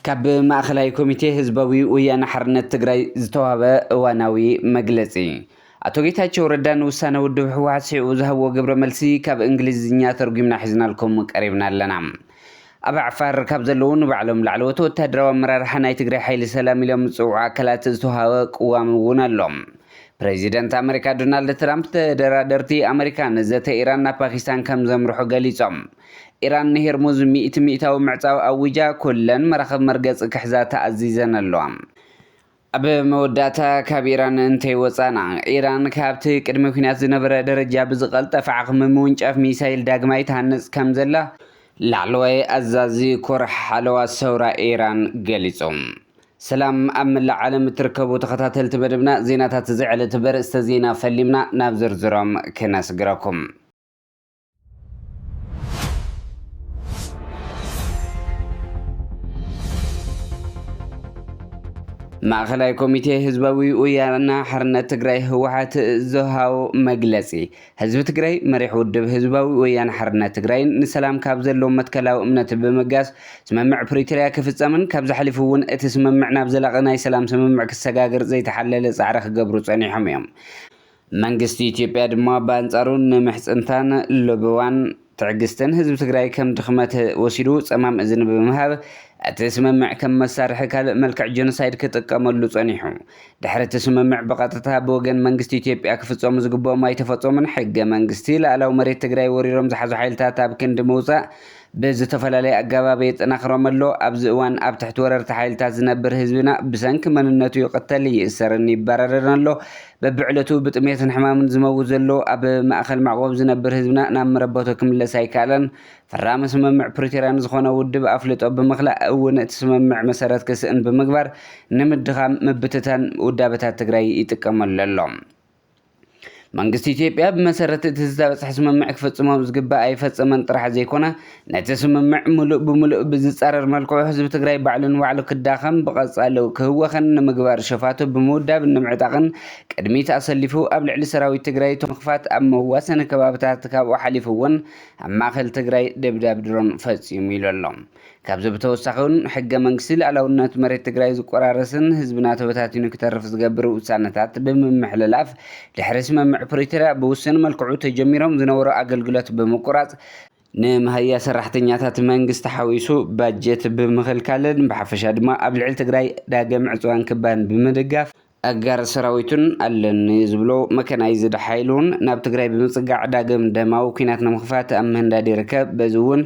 ካብ ማእኸላይ ኮሚቴ ህዝባዊ ወያነ ሓርነት ትግራይ ዝተዋሃበ እዋናዊ መግለጺ አቶ ጌታቸው ረዳን ውሳነ ውድብ ህወሓት ሲዑ ዝሃብዎ ግብረ መልሲ ካብ እንግሊዝኛ ተርጉምና ሒዝናልኩም ቀሪብና ኣለና ኣብ ዓፋር ካብ ዘለዉ ንባዕሎም ላዕለዎት ወታደራዊ ኣመራርሓ ናይ ትግራይ ሓይሊ ሰላም ኢሎም ዝፅውዑ ኣካላት ዝተዋሃበ ቅዋም እውን ኣሎም ፕሬዚደንት ኣሜሪካ ዶናልድ ትራምፕ ተደራደርቲ ኣሜሪካ ነዘተ ኢራን ናብ ፓኪስታን ከም ዘምርሑ ገሊፆም ኢራን ንሄርሙዝ 100 ምዕፃው ኣውጃ ኩለን መራኸብ መርገጽ ክሕዛ ተኣዚዘን ኣለዋ ኣብ መወዳእታ ካብ ኢራን እንተይወፃና ኢራን ካብቲ ቅድሚ ኩናት ዝነበረ ደረጃ ብዝቐልጠፈ ዓቕሚ ምውንጫፍ ሚሳይል ዳግማይ ትሃንጽ ከም ዘላ ላዕለዋይ ኣዛዚ ኮር ሓለዋ ሰውራ ኢራን ገሊፆም ሰላም ኣብ መላእ ዓለም እትርከቡ ተኸታተልቲ መደብና ዜናታት ዝዕለት በርእስተ ዜና ፈሊምና ናብ ዝርዝሮም ክነስግረኩም ማእኸላይ ኮሚቴ ህዝባዊ ወያነ ሓርነት ትግራይ ህወሓት ዝሃቦ መግለጺ ህዝቢ ትግራይ መሪሕ ውድብ ህዝባዊ ወያነ ሓርነት ትግራይ ንሰላም ካብ ዘለዎ መትከላዊ እምነት ብምጋስ ስምምዕ ፕሪቶሪያ ክፍጸምን ካብ ዝሓሊፉ እውን እቲ ስምምዕ ናብ ዘላቒ ናይ ሰላም ስምምዕ ክሰጋገር ዘይተሓለለ ጻዕሪ ክገብሩ ጸኒሖም እዮም መንግስቲ ኢትዮጵያ ድማ በአንጻሩ ንምሕጽንታን ልበዋን ትዕግስትን ህዝቢ ትግራይ ከም ድኽመት ወሲዱ ጸማም እዝን ብምሃብ እቲ ስምምዕ ከም መሳርሒ ካልእ መልክዕ ጀኖሳይድ ክጥቀመሉ ጸኒሑ ድሕሪ እቲ ስምምዕ ብቐጥታ ብወገን መንግስቲ ኢትዮጵያ ክፍጸሙ ዝግብኦም ኣይተፈጸሙን ሕገ መንግስቲ ላዕላዊ መሬት ትግራይ ወሪሮም ዝሓዙ ሓይልታት ኣብ ክንዲ ምውፃእ ብዝተፈላለየ ኣገባብ የጠናኽሮም ኣሎ ኣብዚ እዋን ኣብ ትሕቲ ወረርቲ ሓይልታት ዝነብር ህዝብና ብሰንኪ መንነቱ ይቕተል ይእሰርን ይባረርን ኣሎ በብዕለቱ ብጥሜትን ሕማምን ዝመውት ዘሎ ኣብ ማእኸል ማዕቆብ ዝነብር ህዝብና ናብ መረበቶ ክምለስ ኣይከኣለን ፈራሚ ስምምዕ ፕሪቶሪያ ዝኾነ ውድብ ኣፍልጦ ብምኽላእ እውን እቲ ስምምዕ መሰረት ክስእን ብምግባር ንምድኻም ምብትታን ውዳበታት ትግራይ ይጥቀመሉ ኣሎ መንግስቲ ኢትዮጵያ ብመሰረት እቲ ዝተበፅሐ ስምምዕ ክፍጽሞም ዝግባእ ኣይፈጸመን ጥራሕ ዘይኮነ ነቲ ስምምዕ ሙሉእ ብምሉእ ብዝፃረር መልክዑ ህዝቢ ትግራይ ባዕሉን ባዕሉ ክዳኸም ብቐጻሊ ክህወኸን ንምግባር ሸፋቱ ብምውዳብ ንምዕጣቕን ቅድሚት ኣሰሊፉ ኣብ ልዕሊ ሰራዊት ትግራይ ተምኽፋት ኣብ መዋሰኒ ከባብታት ካብኡ ሓሊፉ እውን ኣብ ማእኸል ትግራይ ደብዳብ ድሮን ፈጺሙ ኢሉ ኣሎ ካብዚ ብተወሳኺ እውን ሕገ መንግስቲ ላዕላውነት መሬት ትግራይ ዝቆራረስን ህዝብና ተበታቲኑ ክተርፍ ዝገብር ውሳነታት ብምምሕልላፍ ድሕሪ ስምምዕ ፕሪቶሪያ ብውስን መልክዑ ተጀሚሮም ዝነበሩ ኣገልግሎት ብምቁራጽ ንመሃያ ሰራሕተኛታት መንግስቲ ሓዊሱ ባጀት ብምኽልካልን ብሓፈሻ ድማ ኣብ ልዕሊ ትግራይ ዳግም ዕፅዋን ክባን ብምድጋፍ ኣጋር ሰራዊቱን ኣለኒ ዝብሎ መከናይዝድ ሓይሉን ናብ ትግራይ ብምጽጋዕ ዳግም ደማዊ ኩናት ንምኽፋት ኣብ ምህንዳድ ይርከብ በዚ እውን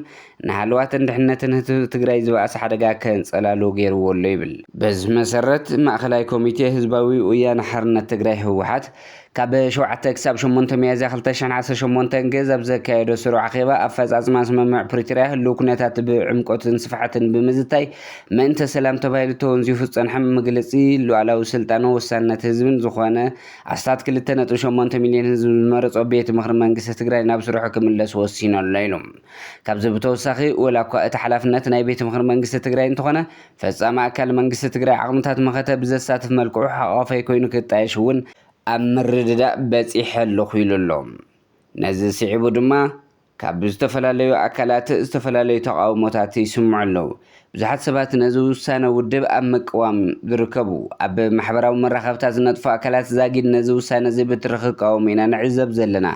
ንሃልዋትን ድሕነትን ህዝቢ ትግራይ ዝበኣሰ ሓደጋ ከንጸላሉ ገይርዎ ኣሎ ይብል በዚ መሰረት ማእኸላይ ኮሚቴ ህዝባዊ ወያነ ሓርነት ትግራይ ህወሓት ካብ 7 ክሳብ 8 ሚያዝያ 2018 ገዝ ኣብ ዘካየዶ ስሩዕ ኣኼባ ኣፈጻጽማ ስምምዕ ፕሪቶሪያ ህልው ኩነታት ብዕምቆትን ስፍሓትን ብምዝታይ ምእንተ ሰላም ተባሂሉ ተወንዚፉ ዝጸንሐ መግለጺ ሉዓላዊ ስልጣን ወሳንነት ህዝብን ዝኾነ ኣስታት 2.8 ሚልዮን ህዝቢ ዝመረጾ ቤት ምኽሪ መንግስቲ ትግራይ ናብ ስርሑ ክምለስ ወሲኑ ኣሎ ኢሉ ካብዚ ብተወሳኺ ወላ እኳ እቲ ሓላፍነት ናይ ቤት ምኽሪ መንግስቲ ትግራይ እንተኾነ ፈጻሚ ኣካል መንግስቲ ትግራይ ዓቕምታት መኸተ ብዘሳትፍ መልክዑ ሓቋፋይ ኮይኑ ክጣየሽ እውን ኣብ ምርድዳእ በፂሐ ኣለኹ ኢሉ ኣሎ ነዚ ስዒቡ ድማ ካብ ዝተፈላለዩ ኣካላት ዝተፈላለዩ ተቃውሞታት ይስምዑ ኣለዉ ብዙሓት ሰባት ነዚ ውሳነ ውድብ ኣብ ምቅዋም ዝርከቡ ኣብ ማሕበራዊ መራኸብታት ዝነጥፉ ኣካላት ዛጊድ ነዚ ውሳነ እዚ ብትሪ ክቃወሙ ኢና ንዕዘብ ዘለና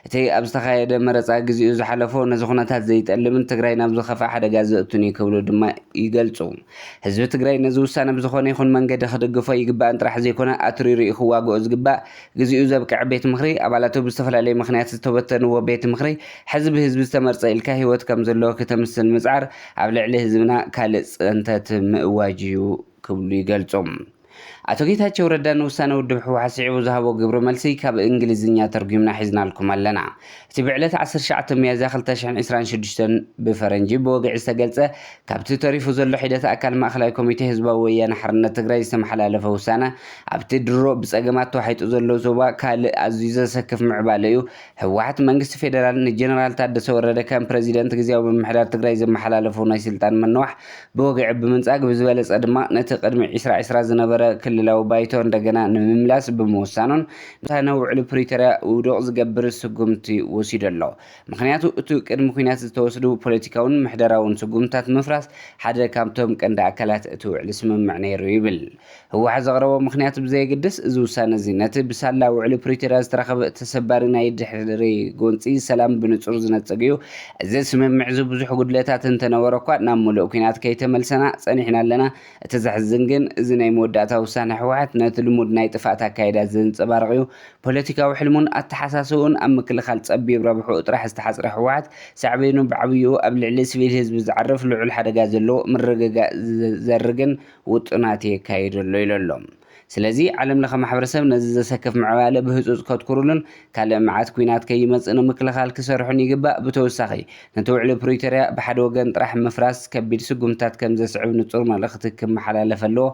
እቲ ኣብ ዝተኻየደ መረፃ ግዚኡ ዝሓለፎ ነዚ ኩነታት ዘይጠልምን ትግራይ ናብ ዝኸፍእ ሓደጋ ዘእቱን ክብሉ ድማ ይገልጹ ህዝቢ ትግራይ ነዚ ውሳነ ብዝኾነ ይኹን መንገዲ ክድግፎ ይግባእን ጥራሕ ዘይኮነ ኣትሪሩ ክዋግኦ ዝግባእ ግዚኡ ዘብቅዕ ቤት ምኽሪ ኣባላቱ ብዝተፈላለየ ምኽንያት ዝተበተንዎ ቤት ምኽሪ ሕዝቢ ዝተመርፀ ኢልካ ህይወት ከም ዘለዎ ከተምስል ምጽዓር ኣብ ልዕሊ ህዝብና ካልእ ጽንተት ምእዋጅ እዩ ክብሉ ይገልጾም አቶ ጌታቸው ረዳ ንውሳነ ውድብ ህወሓት ሲዑ ዝሃቦ ግብረ መልሲ ካብ እንግሊዝኛ ተርጉምና ሒዝናልኩም ኣለና እቲ ብዕለት 19 ሚያዝያ 2026 ብፈረንጂ ብወግዒ ዝተገልጸ ካብቲ ተሪፉ ዘሎ ሒደት ኣካል ማእኸላይ ኮሚቴ ህዝባዊ ወያነ ሓርነት ትግራይ ዝተመሓላለፈ ውሳነ ኣብቲ ድሮ ብጸገማት ተዋሒጡ ዘሎ ዞባ ካልእ ኣዝዩ ዘሰክፍ ምዕባለ እዩ ህወሓት መንግስቲ ፌደራል ንጀነራል ታደሰ ወረደ ከም ፕሬዚደንት ግዚያዊ ምምሕዳር ትግራይ ዘመሓላለፉ ናይ ስልጣን መነዋሕ ብወግዒ ብምንጻግ ብዝበለጸ ድማ ነቲ ቅድሚ 2020 ዝነበረ ክልላዊ ባይቶ እንደገና ንምምላስ ብምውሳኑን ነውዕሊ ፕሪቶሪያ ውድቕ ዝገብር ስጉምቲ ወሲዱ ኣሎ ምክንያቱ እቲ ቅድሚ ኩናት ዝተወሰዱ ፖለቲካውን ምሕደራውን ስጉምትታት ምፍራስ ሓደ ካብቶም ቀንዲ ኣካላት እቲ ውዕሊ ስምምዕ ነይሩ ይብል ህወሓት ዘቕረቦ ምክንያት ብዘየግድስ እዚ ውሳነ እዚ ነቲ ብሳላ ውዕሊ ፕሪቶሪያ ዝተረኸበ ተሰባሪ ናይ ድሕሪ ጎንፂ ሰላም ብንጹር ዝነፀግ እዩ እዚ ስምምዕ እዚ ብዙሕ ጉድለታት እንተነበረ እኳ ናብ ሙሉእ ኩናት ከይተመልሰና ፀኒሕና ኣለና እቲ ዘሕዝን ግን እዚ ናይ መወዳእታ ውሳነ ህወሓት ነቲ ልሙድ ናይ ጥፋኣት ኣካይዳት ዘንፀባርቕ እዩ ፖለቲካዊ ሕልሙን ኣተሓሳስቡን ኣብ ምክልኻል ፀቢብ ረብሑ ጥራሕ ዝተሓፅረ ህወሓት ሳዕቤኑ ብዓብይኡ ኣብ ልዕሊ ሲቪል ህዝቢ ዝዓርፍ ልዑል ሓደጋ ዘለዎ ምርግጋእ ዘርግን ውጥናት የካይድ ኣሎ ኢሉ ኣሎ ስለዚ ዓለም ለኸ ማሕበረሰብ ነዚ ዘሰክፍ ምዕባለ ብህፁፅ ከትኩሩልን ካልእ መዓት ኩናት ከይመፅእ ንምክልኻል ክሰርሑን ይግባእ ብተወሳኺ ነቲ ውዕሊ ፕሪቶሪያ ብሓደ ወገን ጥራሕ ምፍራስ ከቢድ ስጉምትታት ከም ዘስዕብ ንፁር መልእኽቲ ክመሓላለፍ ኣለዎ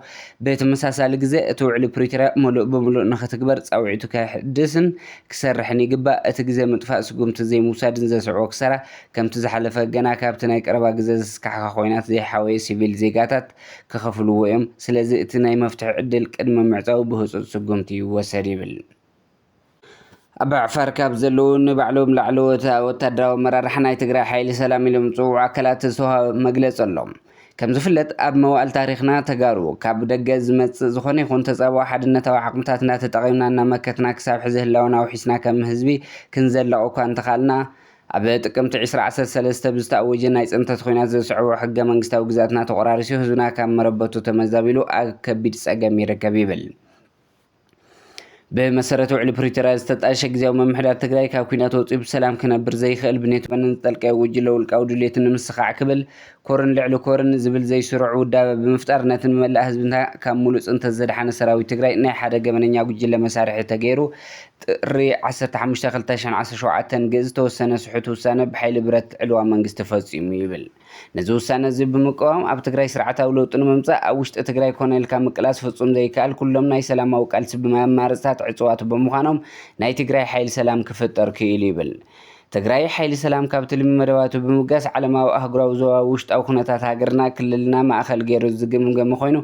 ብተመሳሳሊ ግዜ እቲ ውዕሊ ፕሪቶሪያ ሙሉእ ብምሉእ ንኽትግበር ፃውዒቱ ከሕድስን ክሰርሕን ይግባእ እቲ ግዜ ምጥፋእ ስጉምቲ ዘይምውሳድን ዘስዕቦ ክሳራ ከምቲ ዝሓለፈ ገና ካብቲ ናይ ቀረባ ግዜ ዘስካሕካ ኮይናት ዘይሓወየ ሲቪል ዜጋታት ክኸፍልዎ እዮም ስለዚ እቲ ናይ መፍትሒ ዕድል ቅድሚ ምዕፃው ብህፁፅ ስጉምቲ ይወሰድ ይብል ኣብ ዓፋር ካብ ዘለዉ ንባዕሎም ላዕለዎት ወታደራዊ ኣመራርሓ ናይ ትግራይ ሓይሊ ሰላም ኢሎም ዝፅውዑ ኣካላት ዝተዋሃበ መግለፂ ኣሎ ከም ዝፍለጥ ኣብ መዋእል ታሪክና ተጋሩ ካብ ደገ ዝመፅእ ዝኾነ ይኹን ተፃብኦ ሓድነታዊ ዓቕምታት እናተጠቒምና እናመከትና ክሳብ ሕዚ ህላውና ውሒስና ከም ህዝቢ ክንዘለቕ እኳ እንተኻልና ኣብ ጥቅምቲ 2013 ብዝተኣወጀ ናይ ፅንተት ኩናት ዘስዕቦ ሕገ መንግስታዊ ግዛትና ተቆራሪሱ ህዝብና ካብ መረበቱ ተመዛቢሉ ኣብ ከቢድ ፀገም ይርከብ ይብል بمسارات وعلى بريتراز تتأشك زي ومحدار تجري كوكينات وطيب سلام كنبر زي خال بنيت بنن تلقى وجلو الكاود اللي تنمسخ عقبل كورن لعلو كورن زبل زي سرعة ودا بمفتار نتن ملا حزبنا كمولس أنت زد حنا سراوي تجري نه حدا جمن يا وجل مسارح تجيرو ري عسر تحمش تغل تشان عسر شو عتن جزته السنة سحته السنة بحيل برت علوان من جستفاز يميبل نزو السنة زي بمقام أب تجري سرعته ولو تنممسا أوشت تجري كون الكام كلاس فتصوم زي كال كلهم ناي سلام أو كالس بما مارسات عصوات بمخانهم ناي تجري حيل سلام كفتر كيليبل تجري حيل سلام كابتل مدوات بمقاس على ما أهجر وزوا وشت أو خناتات هاجرنا كلنا ما أخل جير الزجم جمخينه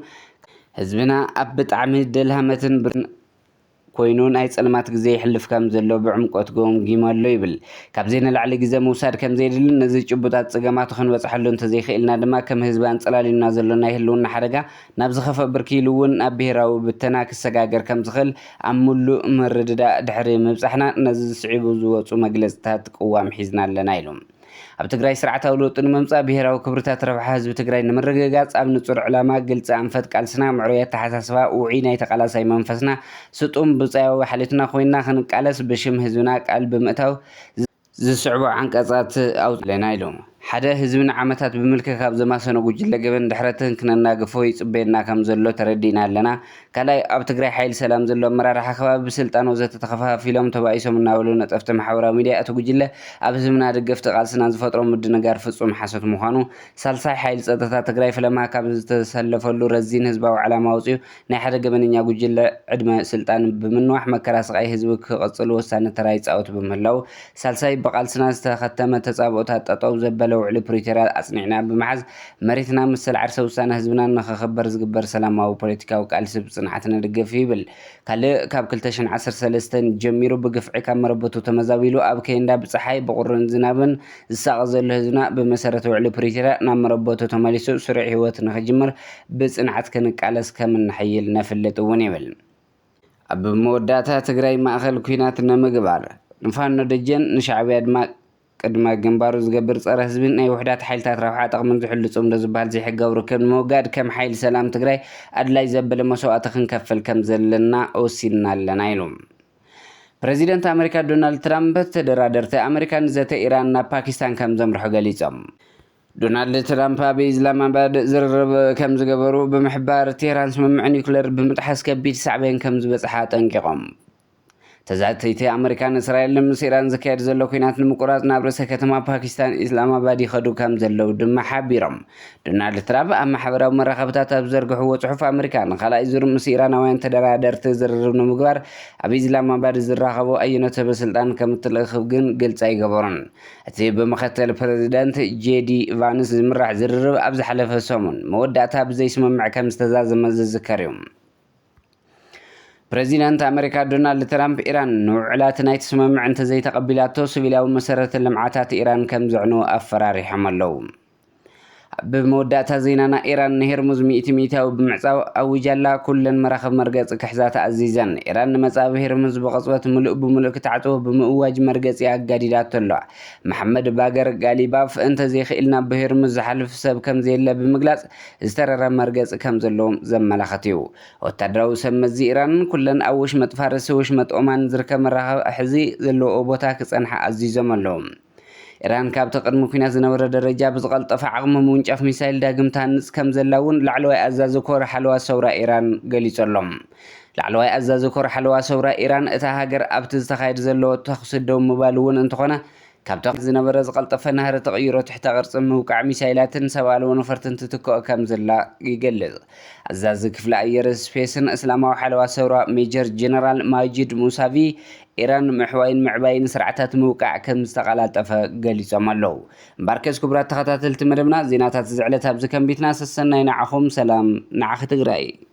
حزبنا أبت عميد دلها متن كوينون أي سلامات جزي حلف كم زلوا بعمقات قوم جمال ليبل كابزين العلي جزء موساد كم زي لنا زي جبتات سجمات خن بس حلون تزي خيلنا دما كم هزبان سلالي نازلنا يهلون حرجة نبز خف بركيلون أبيرا وبتناك السجاجر كم زخل عملو مرد دحري مبسحنا نزل صعيب وزوات ومجلس تات قوام حزنا لنا يلوم أب تجري سرعة ولوط الممسى بهرا وكبرتات ربح حزب تجري نمرجعات أب نصر علامة قلت أنفت كالسنا معريات حساسة وعينا يتقلص أي منفسنا ستقوم بصيا وحالتنا خوينا خن كالس بشم هزوناك قلب متاو زصعبوا عن قصات أو لنا يلوم حدا هزمنا عمتات بملك خاب زما سنو جل جبن دحرتن كنا ناقفو يصبينا كم زلو تردينا لنا كلاي اب تجري حيل سلام زلو مرار حخباب بسلطان وزت تخفها فيلم تبايسو مناولو نطفت محاورا ميديا اتو جله اب هزمنا دغفت قالسنا زفطرو مد نغار فصوم حسد مخانو سالساي حيل صدتا تجري فلما كاب تسلفلو رزين حزباو علامه وصيو ناي حدا جبنኛ ጉጅለ ዕድመ ስልጣን በመንዋሕ መከራስቃይ ህዝብ ክቀጽል ወሳነ ተራይ ጻውት በመላው ሳልሳይ በቃልስና ዝተኸተመ ተጻብኦታት ጠጠው ዘበለ وعلى بريتيرا أصنعنا بمعز مريتنا مثل عرس وسنة هزبنا نخبر زجبر سلام أو بوليتيكا وكالسب صنعتنا الجفيبل كله كاب كلتشن عصر سلستن جميرو بقفع كام ربطو تمزاويلو أب كيندا بصحي بقرن زنابن الساقز الهزنا بمسارة وعلى بريتيرا نام ربطو تماليسو سرع هوتنا خجمر بصنعت كن كالس كمن حيل نفلت ونيبل كالي أب تجري حيل سلام زلو مرارة حخباب بسلطان وزت تخفها فيلم تبايسو مناولو نطفت محاورا ميديا أتو جله اب هزمنا دغفت قالسنا زفطرو مد نغار فصوم حسد مخانو سالساي بقالسنا أب موداتا تجري مأخل كينات نمجبار نفان دجن نشعبي أدماء قدما جنبارو زجبر صار حزبين أي وحدات حيلتات روحات أغمن زحل صوم دزبال زي حق وركن موجاد كم حيل سلام تجري أدلى يزبل مسوات خنكفل كم زلنا أو سينا لنا يلوم بريزيدنت أمريكا دونالد ترامب تدرادرت أمريكا زت إيران باكستان كم زمر حقليزم دونالد ترامب بإسلام بعد زرب كم زجبرو بمحبار تيران سمع نيوكلير بمتحس كبير سعبين كم زبصحات انقام تزعتيتي أمريكان إسرائيل لمسيران زكاير زلو كينات نمقرات نابرسة كتما باكستان إسلام بادي خدو كام زلو دم حابيرم دونالد ترامب أما حبرا ومراقبتات بزرق هو صحف أمريكان خلا يزور مسيران وين تدرادر تزرر نمقبار أبي إسلام بادي زراقبو أي نتبه سلطان كمتل خفقن قلت أي قبرن أتي بمختل بريزيدنت جي فانس مرح زرر أبز حلف سومن موداتها بزي اسم معكم استزاز مزز ذكريوم بريزيدنت أمريكا دونالد ترامب إيران نوعلات نايت سممع انت زي تقبلاتو سبيلاو مسارة اللمعاتات إيران كم زعنو أفراري حملو بمودات زيننا إيران هرمز ميتاو بمعصاو أو جالا كل مراخب مرقص كحزات عزيزان إيران مصاب هرمز بقصوة ملؤ بملؤ كتعطوه بمؤواج مرقص يعقاديدات طلع محمد باقر قالي باف انت زي خيلنا بهرمز حلف سب كم زي الله بمقلاص استرر مرقص كم زلوم زملاختيو وتدراو سمزي إيران كلن أوش متفارس وش متأمان زركا مراخب أحزي زلو أبوتاك صنحة عزيزم اللوم إيران كابت قدم كنا زنور درجة بزغل طفع عقم منجف ميسايل داقم تانس كم زلاون لعلوي أزازو كور حلوة سورة إيران قلي صلهم لعلوي أزازو كور حلوة سورة إيران اتهاجر أبتز تخير زلو تخصد دوم مبالون انتخونا كابت زنور زغل طفع نهر تغييرو تحت غرص موقع ميسايلات سوالون فرتن تتكو كم زلا يقلل أزاز كفل أير سبيسن إسلامو حلوة سورة ميجر جنرال ماجد موسافي إيران محوين معباين سرعتات موقع كم استقالات قليصهم اللو مباركز كبرات تخطات التمرمنا زيناتات زعلتها بزكم بيتناس السنة نعخم سلام نعخ تقرأي